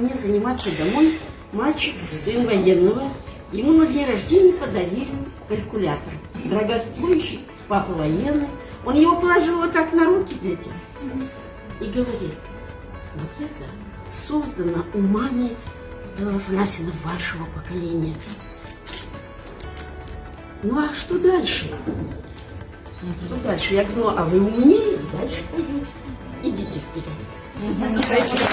мне заниматься домой мальчик, сын военного. Ему на день рождения подарили калькулятор. Дорогостоящий, папа военный. Он его положил вот так на руки детям и говорит: вот это создано умами Афанасьевна вашего поколения. Ну а что дальше? Что дальше? Я говорю: а вы умнее, дальше пойдете. Идите вперед. Спасибо.